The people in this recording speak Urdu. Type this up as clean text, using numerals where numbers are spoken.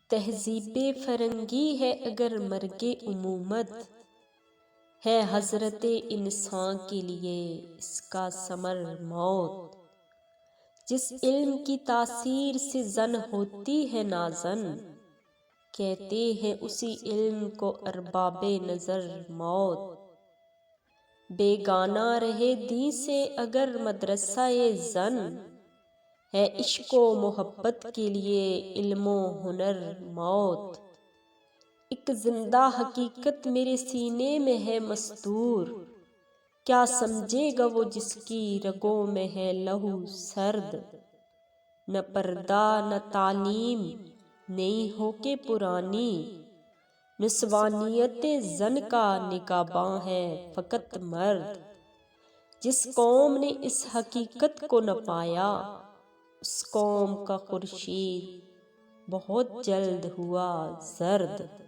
تہذیب فرنگی ہے اگر مرگ امومت، ہے حضرت انسان کے لیے اس کا ثمر موت۔ جس علم کی تاثیر سے زن ہوتی ہے نازن، کہتے ہیں اسی علم کو ارباب نظر موت۔ بیگانہ رہے دین سے اگر مدرسہ زن، ہے عشق و محبت کے لیے علم و ہنر موت۔ ایک زندہ حقیقت میرے سینے میں ہے مستور، کیا سمجھے گا وہ جس کی رگوں میں ہے لہو سرد۔ نہ پردہ نہ تعلیم نئی ہو کے پرانی، نسوانیت زن کا نگہباں ہے فقط مرد۔ جس قوم نے اس حقیقت کو نہ پایا، اس قوم کا خورشید بہت جلد ہوا زرد۔